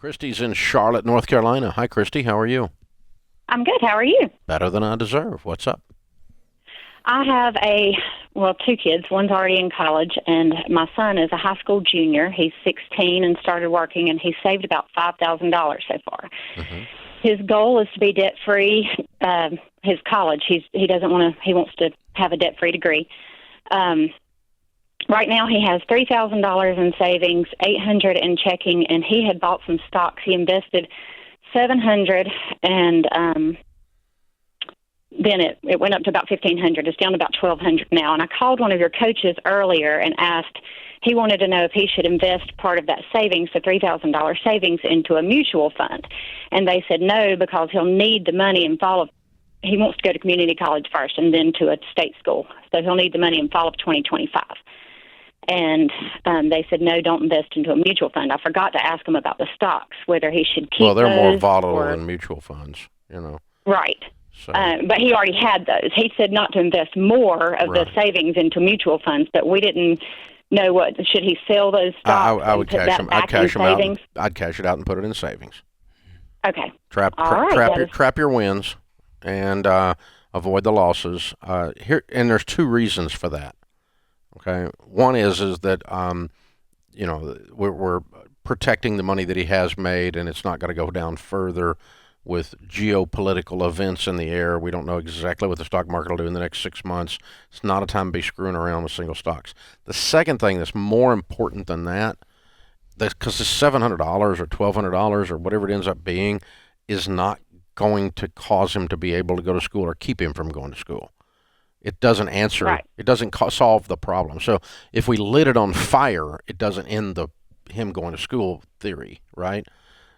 Christy's in Charlotte, North Carolina. Hi, Christy. How are you? I'm good. How are you? Better than I deserve. What's up? I have two kids. One's already in college, and my son is a high school junior. He's 16 and started working, and he's saved about $5,000 so far. Mm-hmm. His goal is to be debt-free. His college, he wants to have a debt-free degree. Right now he has $3,000 in savings, $800 in checking, and he had bought some stocks. He invested $700, and then it went up to about $1,500. It's down to about $1,200 now. And I called one of your coaches earlier and asked, he wanted to know if he should invest part of that savings, the $3,000 savings, into a mutual fund. And they said no, because he'll need the money in fall of, he wants to go to community college first and then to a state school. So he'll need the money in fall of 2025. And they said, no, don't invest into a mutual fund. I forgot to ask him about the stocks, whether he should keep those. Well, they're more volatile than mutual funds, you know. Right. So. But he already had those. He said not to invest more of the savings into mutual funds, but we didn't know should he sell those stocks I would cash them. I'd cash them savings? out. I'd cash it out and put it in savings. Okay. Trap your wins and avoid the losses. And there's two reasons for that. Okay, one is that we're protecting the money that he has made, and it's not going to go down further with geopolitical events in the air. We don't know exactly what the stock market will do in the next 6 months. It's not a time to be screwing around with single stocks. The second thing that's more important than that, because the $700 or $1,200 or whatever it ends up being, is not going to cause him to be able to go to school or keep him from going to school. It doesn't answer. Right. It doesn't solve the problem. So if we lit it on fire, it doesn't end him going to school theory, right?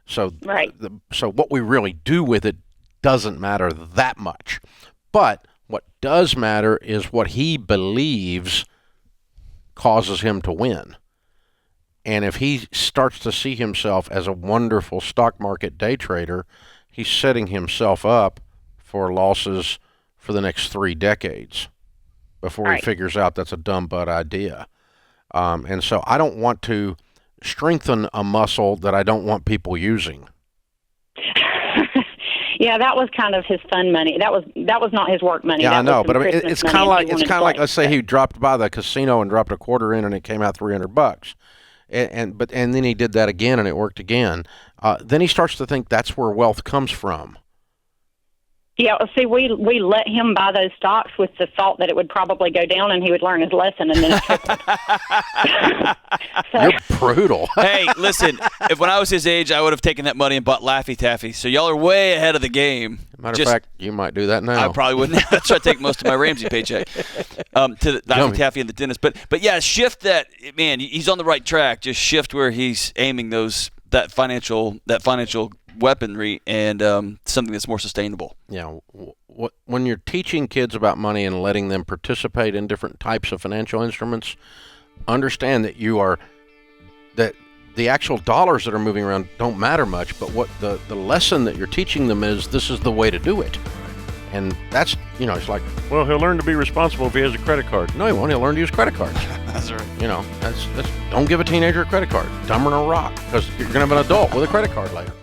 So right. So what we really do with it doesn't matter that much. But what does matter is what he believes causes him to win. And if he starts to see himself as a wonderful stock market day trader, he's setting himself up for losses for the next 3 decades before he figures out that's a dumb butt idea. And so I don't want to strengthen a muscle that I don't want people using. Yeah, that was kind of his fun money. That was not his work money. Yeah, I know, but I mean, it's kind of like let's say he dropped by the casino and dropped a quarter in, and it came out $300. And then he did that again, and it worked again. Then he starts to think that's where wealth comes from. Yeah, see, we let him buy those stocks with the thought that it would probably go down and he would learn his lesson, and then it tripled. You're brutal. Hey, listen, when I was his age, I would have taken that money and bought Laffy Taffy. So y'all are way ahead of the game. Matter of fact, you might do that now. I probably wouldn't. That's why I take most of my Ramsey paycheck to the Laffy Taffy and the dentist. But yeah, shift that. Man, he's on the right track. Just shift where he's aiming that financial weaponry and something that's more sustainable. Yeah, when you're teaching kids about money and letting them participate in different types of financial instruments, understand that the actual dollars that are moving around don't matter much, but what the lesson that you're teaching them is this is the way to do it. And that's, it's like, well, he'll learn to be responsible if he has a credit card. No, he won't. He'll learn to use credit cards. That's right. That's don't give a teenager a credit card. Dumber than a rock, because you're going to have an adult with a credit card later.